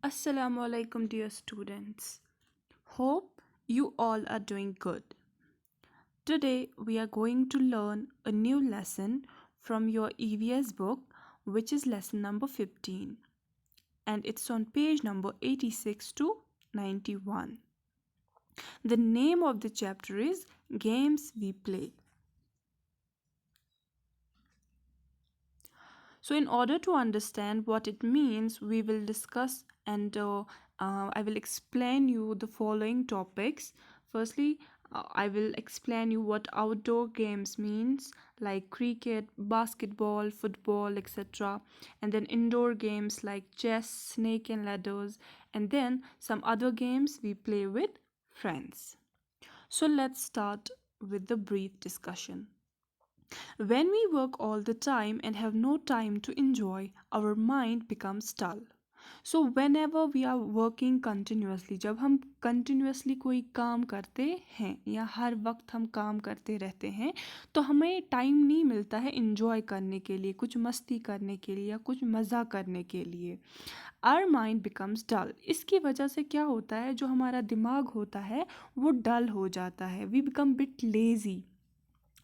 Assalamu alaikum, dear students. Hope you all are doing good. Today we are going to learn a new lesson from your EVS book, which is lesson number 15, and it's on page number 86 to 91. The name of the chapter is Games We Play. So, in order to understand what it means, we will discuss and I will explain you the following topics. Firstly, I will explain you what outdoor games means, like cricket, basketball, football, etc. And then indoor games like chess, snake and ladders, and then some other games we play with friends. So let's start with the brief discussion. When we work all the time and have no time to enjoy, our mind becomes dull. So whenever we are working continuously, जब हम continuously कोई काम करते हैं या हर वक्त हम काम करते रहते हैं तो हमें टाइम नहीं मिलता है enjoy करने के लिए, कुछ मस्ती करने के लिए या कुछ मज़ा करने के लिए. Our mind becomes dull. इसकी वजह से क्या होता है, जो हमारा दिमाग होता है वो डल हो जाता है. We become bit lazy.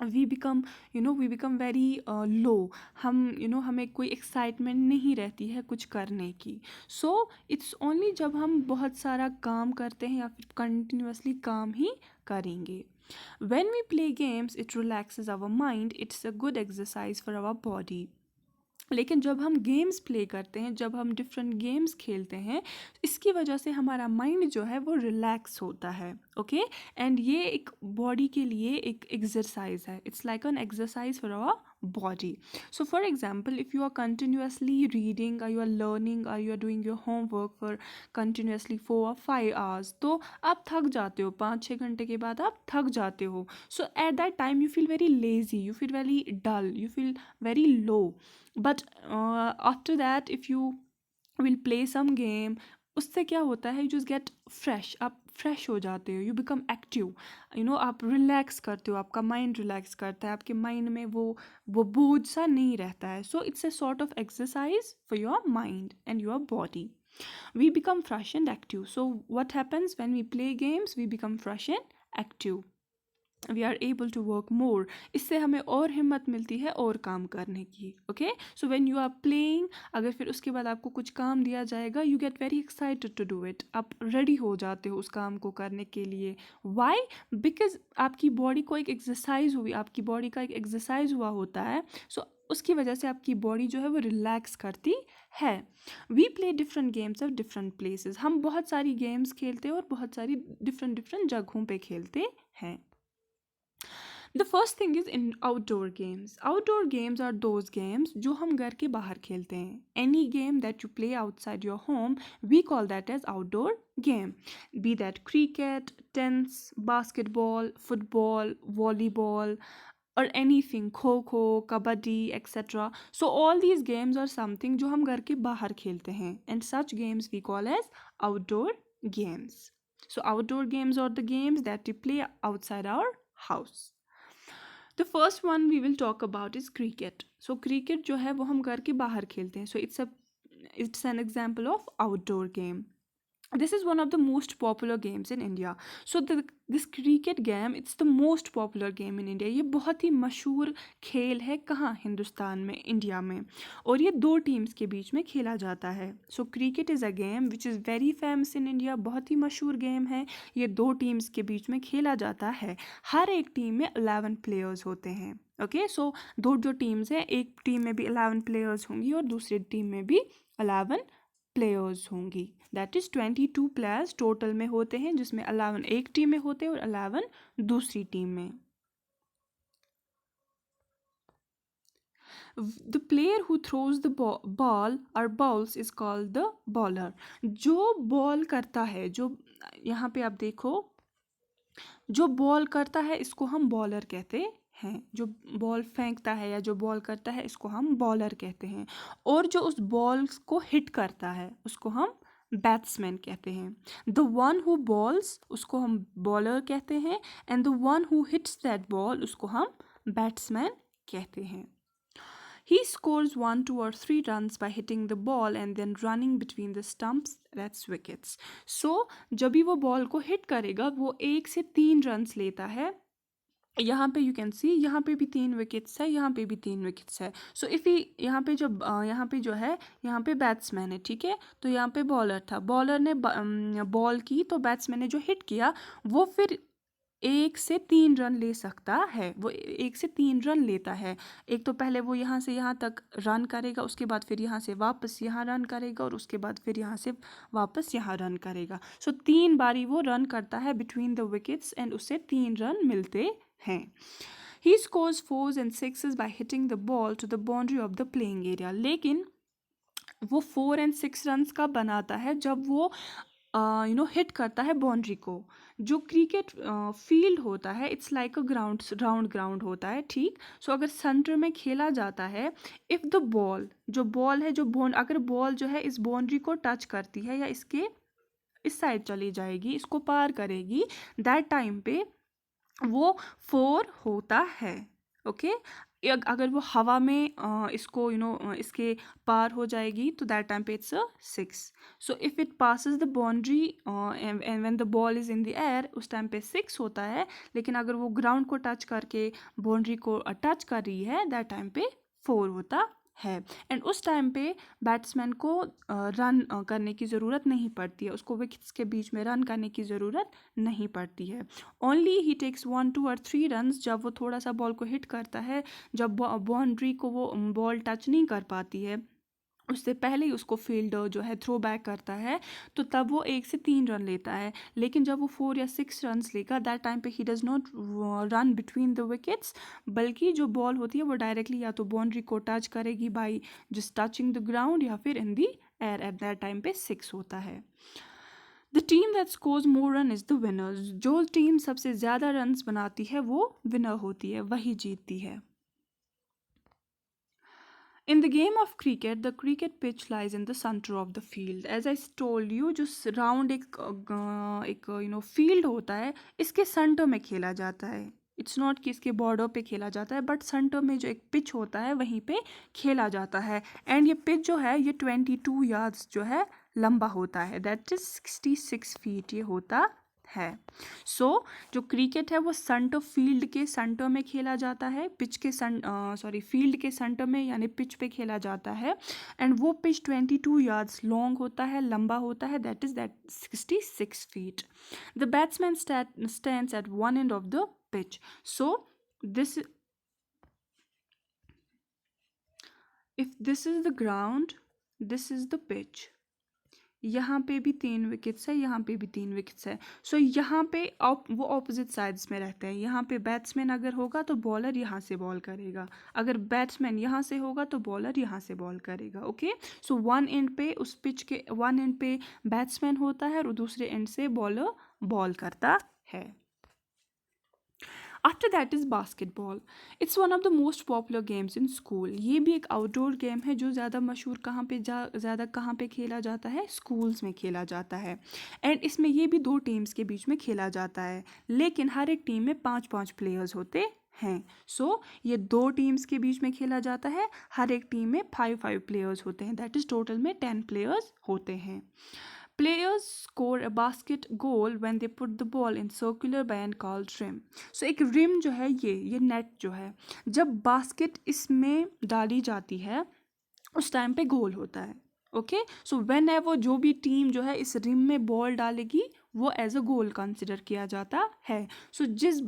We become very low. हम हमें कोई एक्साइटमेंट नहीं रहती है कुछ करने की. सो इट्स ओनली जब हम बहुत सारा काम करते हैं या फिर कंटिन्यूसली काम ही करेंगे. When we play games, it relaxes our mind. It's a good exercise for our body. लेकिन जब हम गेम्स प्ले करते हैं, जब हम डिफरेंट गेम्स खेलते हैं, इसकी वजह से हमारा माइंड जो है वो रिलैक्स होता है. ओके, एंड ये एक बॉडी के लिए एक एक्सरसाइज है. It's like an exercise for our body. So for example, if you are continuously reading or you are learning or you are doing your homework for continuously 4 or 5 hours, तो आप थक जाते हो. 5-6 घंटे के बाद आप थक जाते हो. So at that time you feel very lazy, you feel very dull, you feel very low. But after that if you will play some game, उससे क्या होता है, यू जस्ट गेट फ्रेश. आप फ्रेश हो जाते हो, यू बिकम एक्टिव. आप relax करते हो, आपका माइंड रिलैक्स करता है, आपके माइंड में वो बोझ सा नहीं रहता है. So it's a sort of exercise for your mind and your body. We become fresh and active. So what happens when we play games? We become fresh and active. We are able to work more. इससे हमें और हिम्मत मिलती है और काम करने की. Okay, so when you are playing, अगर फिर उसके बाद आपको कुछ काम दिया जाएगा, you get very excited to do it. आप रेडी हो जाते हो उस काम को करने के लिए. वाई? बिकॉज आपकी बॉडी को एक एक्सरसाइज हुई, आपकी बॉडी का एक एक्सरसाइज हुआ होता है. सो उसकी वजह से आपकी बॉडी जो है वो रिलैक्स करती है. We play different games of different places. हम बहुत सारी गेम्स खेलते हैं और बहुत सारी डिफरेंट डिफरेंट जगहों पे खेलते हैं. The first thing is in outdoor games. Outdoor games are those games जो हम घर के बाहर खेलते हैं. Any game that you play outside your home, we call that as outdoor game. Be that cricket, tennis, basketball, football, volleyball, or anything, kho-kho, kabaddi, etc. So all these games are something जो हम घर के बाहर खेलते हैं. And such games we call as outdoor games. So outdoor games are the games that we play outside our house. The first one we will talk about is cricket. So cricket जो है वो हम घर के बाहर खेलते हैं. So it's an example of outdoor game. This is one of the most popular games in India. So this cricket game, it's the most popular game in India. ये बहुत ही मशहूर खेल है. कहाँ? हिंदुस्तान में, इंडिया में. और ये 2 टीम्स के बीच में खेला जाता है. So cricket is a game which is very famous in India. बहुत ही मशहूर गेम है. ये 2 टीम्स के बीच में खेला जाता है. हर एक टीम में 11 प्लेयर्स होते हैं. ओके, सो 2 जो टीम्स हैं, एक टीम में भी 11 प्लेयर्स होंगी और दूसरी टीम में भी 11 प्लेयर्स होंगी. दैट इज़ 22 प्लेयर्स टोटल में होते हैं, जिसमें 11 एक टीम में होते हैं और 11 दूसरी टीम में. The player who throws the ball or bowls is called the bowler. जो बॉल करता है, जो यहाँ पे आप देखो, जो बॉल करता है इसको हम बॉलर कहते हैं. जो बॉल फेंकता है या जो बॉल करता है इसको हम बॉलर कहते हैं. और जो उस बॉल को हिट करता है उसको हम बैट्समैन कहते हैं. द वन हु बॉल्स उसको हम बॉलर कहते हैं. And the one who hits that ball उसको हम बैट्समैन कहते हैं. He scores 1, 2 or 3 runs by hitting the ball and then running between the stumps, that's wickets. So जब भी वो बॉल को हिट करेगा वो 1 से 3 रन्स लेता है. यहाँ पे यू कैन सी यहाँ पे भी 3 विकेट्स है, यहाँ पे भी 3 विकेट्स है. सो इफ़ ही यहाँ पे जब यहाँ पे जो है यहाँ पे बैट्समैन है, ठीक है, तो यहाँ पे बॉलर था, बॉलर ने बॉल की तो बैट्समैन ने जो हिट किया वो फिर 1 से 3 रन ले सकता है. वो 1 से 3 रन लेता है. एक तो पहले वो यहाँ से यहाँ तक रन करेगा, उसके बाद फिर यहाँ से वापस यहाँ रन करेगा और उसके बाद फिर यहाँ से वापस यहाँ रन करेगा. सो 3 बारी वो रन करता है बिटवीन द विकेट्स एंड उससे 3 रन मिलते हैं. He scores 4s and 6s by hitting the ball to the boundary of the playing area. लेकिन वो 4 and 6 रन्स का बनाता है जब वो हिट करता है बाउंड्री को. जो क्रिकेट फील्ड होता है it's like a round ground होता है, ठीक. सो अगर सेंटर में खेला जाता है, इफ़ द बॉल जो बॉल है अगर बॉल जो है इस बाउंड्री को टच करती है या इसके इस साइड चली जाएगी, इसको पार करेगी, दैट टाइम पे वो 4 होता है. ओके. अगर वो हवा में इसको इसके पार हो जाएगी तो दैट टाइम पे it's a 6. So if it passes the boundary and when the ball is in the air, उस टाइम पे 6 होता है. लेकिन अगर वो ग्राउंड को टच करके बाउंड्री को टच कर रही है, दैट टाइम पे 4 होता है. एंड उस टाइम पे बैट्समैन को रन करने की ज़रूरत नहीं पड़ती है, उसको विकेट्स के बीच में रन करने की ज़रूरत नहीं पड़ती है. ओनली ही टेक्स 1, 2 और 3 रन्स जब वो थोड़ा सा बॉल को हिट करता है, जब बाउंड्री को वो बॉल टच नहीं कर पाती है, उससे पहले ही उसको फील्ड जो है थ्रो बैक करता है, तो तब वो 1 से 3 रन लेता है. लेकिन जब वो 4 या 6 रन्स लेगा, दैट टाइम पे he does not run between the wickets, बल्कि जो बॉल होती है वो डायरेक्टली या तो बाउंड्री को टच करेगी by just touching the ground या फिर in the air. At that time पे 6 होता है. The team that scores more run is the winner. जो टीम सबसे ज़्यादा रन्स बनाती है वो विनर होती है, वही जीतती है. In the game of cricket, the cricket pitch lies in the center of the field. As I told you, जो राउंड एक फील्ड होता है, इसके सेंटर में खेला जाता है. इट्स नॉट कि इसके बॉर्डर पे खेला जाता है, बट सेंटर में जो एक पिच होता है वहीं पे खेला जाता है. एंड ये पिच जो है ये 22 यार्ड्स जो है लंबा होता है, दैट इज 66 फीट ये होता है. सो जो क्रिकेट है वो सेंटर फील्ड के सेंटर में खेला जाता है, पिच के फील्ड के सेंटर में यानी पिच पे खेला जाता है. एंड वो पिच 22 यार्ड्स लॉन्ग होता है, लंबा होता है, that 66 feet. The batsman stands eight one end of the pitch. So this if this is the ground, this is the pitch. यहाँ पे भी 3 विकेट्स है, यहाँ पे भी 3 विकेट्स है. सो यहाँ पे वो ऑपोजिट साइड्स में रहते हैं. यहाँ पे बैट्समैन अगर होगा तो बॉलर यहाँ से बॉल करेगा, अगर बैट्समैन यहाँ से होगा तो बॉलर यहाँ से बॉल करेगा. ओके. सो वन एंड पे उस पिच के वन एंड पे बैट्समैन होता है और दूसरे एंड से बॉलर बॉल करता है. After that is basketball. It's one of the most popular games in school. ये भी एक आउटडोर गेम है जो ज़्यादा मशहूर ज़्यादा कहाँ पे खेला जाता है, स्कूल्स में खेला जाता है. एंड इसमें ये भी 2 टीम्स के बीच में खेला जाता है, लेकिन हर एक टीम में 5-5 प्लेयर्स होते हैं. सो ये 2 टीम्स के बीच में खेला जाता है, हर एक टीम में 5-5 प्लेयर्स होते हैं, दैट इज़ टोटल में 10 प्लेयर्स होते हैं. Players score a basket goal when they put the ball in circular band called rim. So एक rim जो है ये नेट जो है, जब बास्केट इसमें डाली जाती है उस टाइम पे गोल होता है. ओके. सो व्हेन एवर जो भी टीम जो है इस रिम में बॉल डालेगी वो एज अ गोल कंसिडर किया जाता है. सो जिस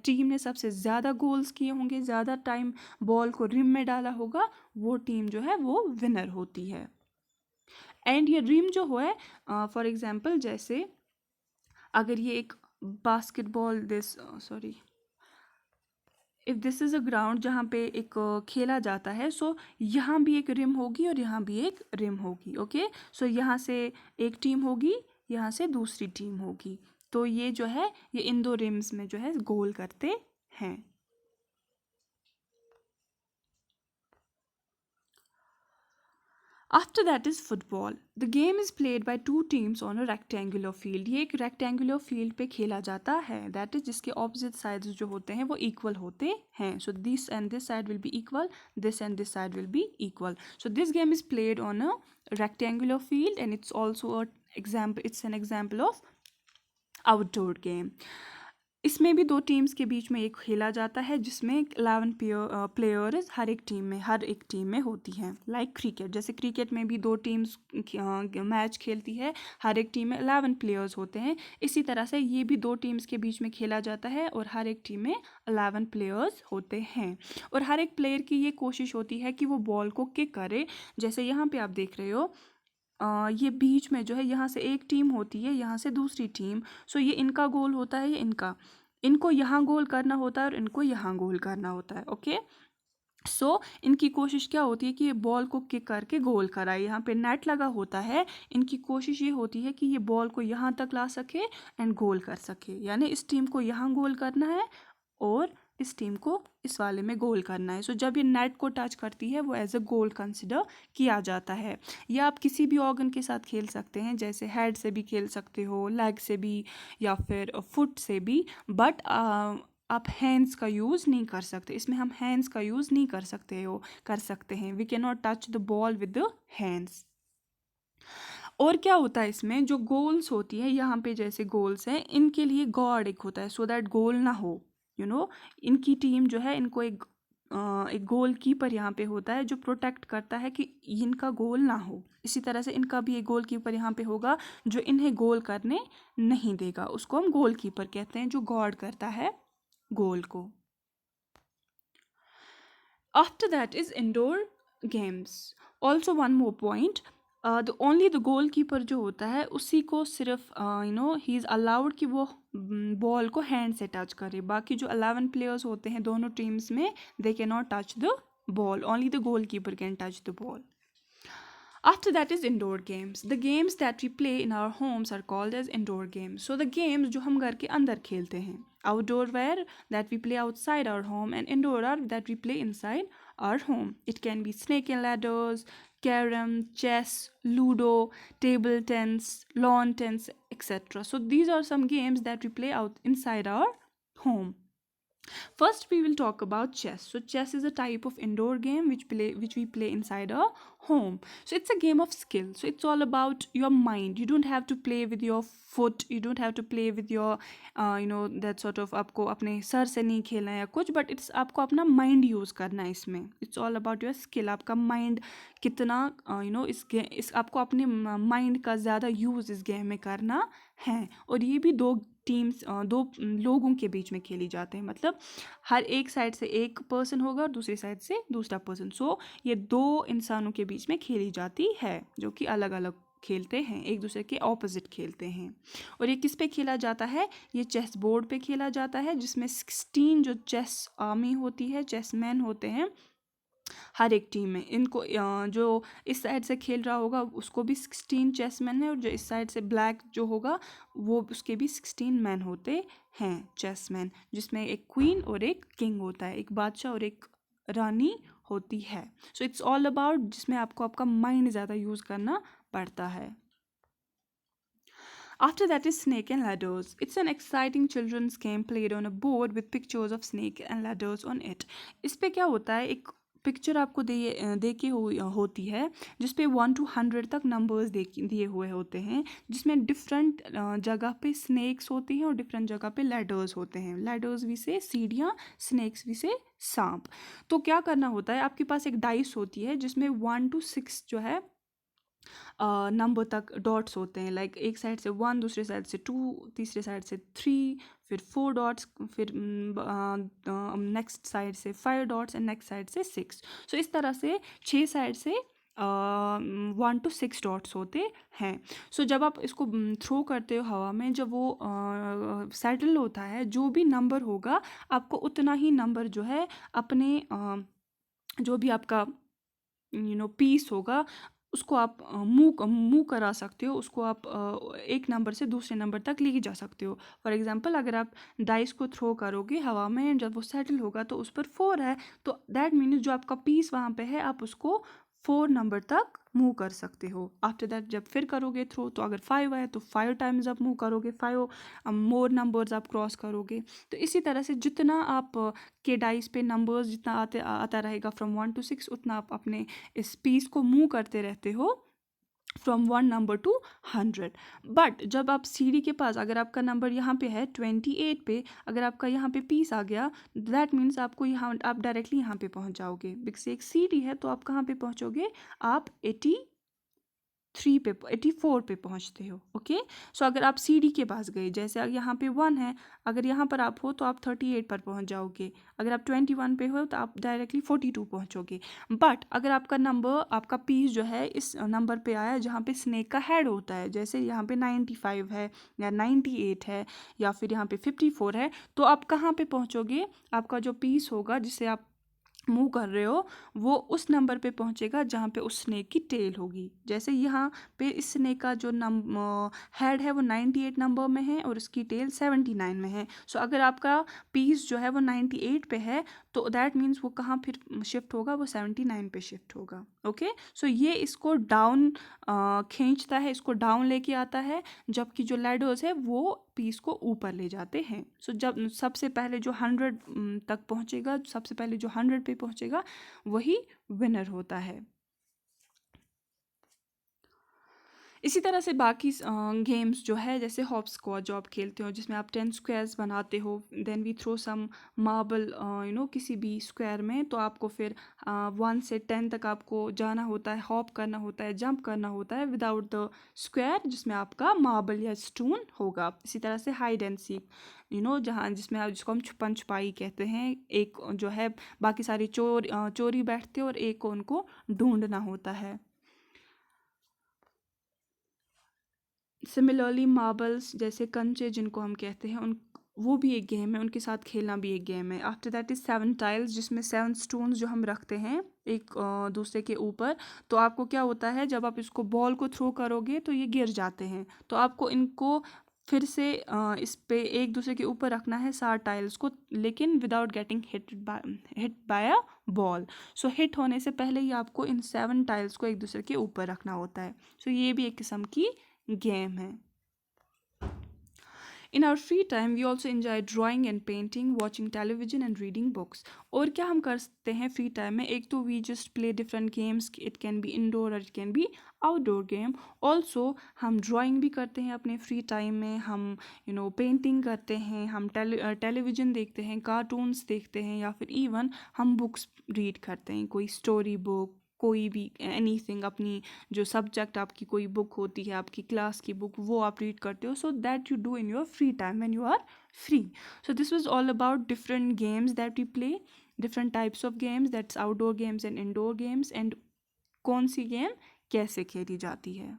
टीम ने सबसे ज़्यादा गोल्स किए होंगे, ज़्यादा टाइम बॉल को रिम में डाला होगा, वो टीम जो है वो विनर होती है. एंड ये रिम जो है फॉर एग्जांपल जैसे अगर ये एक basketball if this is a ground जहाँ पे एक खेला जाता है, सो यहाँ भी एक रिम होगी और यहाँ भी एक रिम होगी. ओके. सो यहाँ से एक टीम होगी, यहाँ से दूसरी टीम होगी, तो ये जो है ये इन 2 रिम्स में जो है गोल करते हैं. After that is football. The game is played by two teams on a rectangular field. ये एक रेक्टेंगुलर फील्ड पे खेला जाता है. दैट इज जिसके ऑपोजिट साइड्स जो होते हैं वो इक्वल होते हैं. So this and this side will be equal, this and this side will be equal. So this game is played on a rectangular field and it's also an example of outdoor game. इसमें भी दो teams के बीच में एक खेला जाता है जिसमें 11 प्लेयर्स हर एक टीम में होती हैं. लाइक क्रिकेट, जैसे क्रिकेट में भी दो टीम्स मैच खेलती है, हर एक टीम में 11 प्लेयर्स होते हैं. इसी तरह से ये भी दो टीम्स के बीच में खेला जाता है और हर एक टीम में 11 प्लेयर्स होते हैं. और हर एक प्लेयर की ये कोशिश होती है कि वो बॉल को किक करे. जैसे यहाँ पे आप देख रहे हो, ये बीच में जो है यहाँ से एक टीम होती है, यहाँ से दूसरी टीम. सो ये इनका गोल होता है, ये इनको यहाँ गोल करना होता है और इनको यहाँ गोल करना होता है. ओके, सो इनकी कोशिश क्या होती है कि ये बॉल को किक करके गोल कराए. यहाँ पे नेट लगा होता है. इनकी कोशिश ये होती है कि ये बॉल को यहाँ तक ला सके एंड गोल कर सके. यानी इस टीम को यहाँ गोल करना है और इस टीम को इस वाले में गोल करना है. सो जब ये नेट को टच करती है वो एज अ गोल कंसिडर किया जाता है. या आप किसी भी ऑर्गन के साथ खेल सकते हैं, जैसे हेड से भी खेल सकते हो, लेग से भी, या फिर फुट से भी. बट आप हैंड्स का यूज़ नहीं कर सकते. इसमें हम हैंड्स का यूज़ नहीं कर सकते हैं. We can not touch the ball with the hands. और क्या होता है इसमें, जो गोल्स होती है यहाँ पे जैसे गोल्स हैं, इनके लिए गार्ड एक होता है सो दैट गोल ना हो. इनकी टीम जो है, इनको एक गोल कीपर यहाँ पे होता है जो प्रोटेक्ट करता है कि इनका गोल ना हो. इसी तरह से इनका भी एक गोल कीपर यहाँ पे होगा जो इन्हें गोल करने नहीं देगा. उसको हम गोल कीपर कहते हैं, जो गार्ड करता है गोल को. After that is indoor games. Also one more point. The goalkeeper जो होता है उसी को सिर्फ ही इज़ अलाउड कि वो बॉल को हैंड से टच करे. बाकी जो 11 प्लेयर्स होते हैं दोनों टीम्स में, they can not touch the ball. Only the goalkeeper can touch the ball. After that is indoor games. The games that we play in our homes are called as indoor games. So the games जो हम घर के अंदर खेलते हैं, outdoor were that we play outside our home, and indoor are that we play inside our home. It can be snake and ladders, carom, chess, ludo, table tennis, lawn tennis, etc. So these are some games that we play out inside our home. First, we will talk about chess. So chess is a type of indoor game which we play inside a home. So it's a game of skill. So it's all about your mind. You don't have to play with your foot. You don't have to play with your that sort of, आपको अपने sir से नहीं खेलना है या कुछ, but it's आपको अपना mind use करना है इसमें. It's all about your skill. आपका mind कितना आपको अपने mind का ज़्यादा use इस गेम में करना है. और ये भी दो लोगों के बीच में खेली जाते हैं. मतलब हर एक साइड से एक पर्सन होगा और दूसरी साइड से दूसरा पर्सन. सो ये दो इंसानों के बीच में खेली जाती है जो कि अलग अलग खेलते हैं, एक दूसरे के ऑपोजिट खेलते हैं. और ये किस पे खेला जाता है, ये चेस बोर्ड पे खेला जाता है जिसमें 16 जो चेस आर्मी होती है, चेस मैन होते हैं हर एक टीम में. इनको जो इस साइड से खेल रहा होगा उसको भी 16 चेस मैन है, और जो इस साइड से ब्लैक जो होगा वो उसके भी 16 मैन होते हैं चेस मैन, जिसमें एक क्वीन और एक किंग होता है, एक बादशाह और एक रानी होती है. सो इट्स ऑल अबाउट जिसमें आपको आपका माइंड ज़्यादा यूज़ करना पड़ता है. After that is snake and ladders. It's an exciting children's game played on a board with pictures of snake and ladders on it. इस पे क्या होता है, एक पिक्चर आपको दे के होती है जिसपे 1 to 100 तक नंबर्स दिए हुए होते हैं, जिसमें डिफरेंट जगह पे स्नैक्स होती हैं और डिफरेंट जगह पे लैडर्स होते हैं. लैडर्स भी से सीढ़ियाँ, स्नैक्स भी से सांप. तो क्या करना होता है, आपके पास एक डाइस होती है जिसमें 1 to 6 जो है नंबर तक डॉट्स होते हैं. लाइक एक साइड से 1, दूसरे साइड से 2, तीसरे साइड से 3, फिर 4 डॉट्स, फिर नेक्स्ट साइड से 5 डॉट्स एंड नेक्स्ट साइड से 6. सो इस तरह से 6 साइड से 1 to 6 डॉट्स होते हैं. सो जब आप इसको थ्रो करते हो हवा में, जब वो सेटल होता है, जो भी नंबर होगा आपको उतना ही नंबर जो है अपने जो भी आपका पीस होगा उसको आप मूव करा सकते हो. उसको आप एक नंबर से दूसरे नंबर तक ले जा सकते हो. फॉर एग्जांपल, अगर आप डाइस को थ्रो करोगे हवा में, जब वो सेटल होगा तो उस पर 4 है, तो दैट मीन्स जो आपका पीस वहाँ पे है आप उसको 4 नंबर तक मूव कर सकते हो। आफ्टर दैट जब फिर करोगे थ्रो, तो अगर 5 आए तो 5 टाइम्स आप मूव करोगे, 5 मोर नंबर्स आप क्रॉस करोगे। तो इसी तरह से जितना आप के डाइस पे नंबर्स जितना आता रहेगा फ्रॉम 1 to 6, उतना आप अपने इस पीस को मूव करते रहते हो फ्रॉम 1 नंबर टू 100। बट जब आप सीढ़ी के पास, अगर आपका नंबर यहाँ पे है 28 पे, अगर आपका यहाँ पे पीस आ गया, दैट मीन्स आपको यहाँ, आप डायरेक्टली यहाँ पे पहुँच जाओगे, बिकॉज एक सीढ़ी है तो आप कहाँ पे पहुँचोगे, आप 84 पे पहुँचते हो। ओके, सो अगर आप सीढ़ी के पास गए, जैसे अगर यहाँ पे 1 है, अगर यहाँ पर आप हो तो आप 38 पर पहुँच जाओगे, अगर आप 21 पे हो तो आप डायरेक्टली 42 पहुँचोगे। बट अगर आपका नंबर, आपका पीस जो है इस नंबर पे आया जहाँ पे स्नेक का हेड होता है, जैसे यहाँ पे 95 है या 98 है या फिर यहाँ पे 54 है, तो आप कहाँ पे पहुँचोगे, आपका जो पीस होगा जिसे आप मूव कर रहे हो, वो उस नंबर पे पहुंचेगा जहाँ पे उस स्नेक की टेल होगी। जैसे यहाँ पे इस स्नेक का जो हेड है वो 98 नंबर में है और उसकी टेल 79 में है। सो अगर आपका पीस जो है वो 98 पे है, तो दैट मीन्स वो कहाँ फिर शिफ्ट होगा, वो 79 पे शिफ्ट होगा। ओके, सो ये इसको डाउन खींचता है, इसको डाउन लेके आता है, जबकि जो लैडर्स है वो पीस को ऊपर ले जाते हैं। सो जब सबसे पहले जो 100 तक पहुंचेगा, सबसे पहले जो 100 पे पहुंचेगा, वही विनर होता है। इसी तरह से बाकी गेम्स जो है, जैसे हॉप स्क्वाड जो आप खेलते हो, जिसमें आप 10 स्क्वायर्स बनाते हो, then we throw some marble किसी भी स्क्वायर में, तो आपको फिर 1 से 10 तक आपको जाना होता है, हॉप करना होता है, जंप करना होता है विदाउट द स्क्वायर जिसमें आपका मार्बल या स्टोन होगा। इसी तरह से हाइड एंड सीक, जहाँ जिसमें आप, जिसको हम छुपन छुपाई कहते हैं, एक जो है बाकी सारी चोरी बैठते हैं और एक को उनको ढूंढना होता है। सिमिलरली मार्बल्स, जैसे कंचे जिनको हम कहते हैं, उन वो भी एक गेम है, उनके साथ खेलना भी एक गेम है। आफ्टर दैट इज 7 टाइल्स, जिसमें 7 स्टोन्स जो हम रखते हैं एक दूसरे के ऊपर। तो आपको क्या होता है, जब आप इसको बॉल को थ्रो करोगे तो ये गिर जाते हैं, तो आपको इनको फिर से इस पे एक दूसरे के ऊपर रखना है 7 टाइल्स को, लेकिन without getting hit by a ball. So hit होने से पहले ही आपको इन 7 टाइल्स को एक दूसरे के ऊपर रखना होता है। सो ये भी एक किस्म की गेम है। In our free time, we also enjoy drawing and painting, watching television and reading books. और क्या हम कर सकते हैं फ्री टाइम में, एक तो we just play different games, it can be indoor or it can be outdoor game. Also हम drawing भी करते हैं अपने फ्री टाइम में, हम पेंटिंग करते हैं, हम टेलीविज़न देखते हैं, कार्टून्स देखते हैं, या फिर इवन हम बुक्स रीड करते हैं, कोई स्टोरी बुक, कोई भी एनीथिंग, अपनी जो सब्जेक्ट आपकी कोई बुक होती है, आपकी क्लास की बुक, वो आप रीड करते हो। So that you do in your free time when you are free. So this was all about different games that we play, different types of games, that's outdoor games and indoor games, and कौन सी game कैसे खेली जाती है।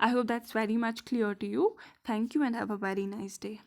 I hope that's very much clear to you. Thank you and have a very nice day.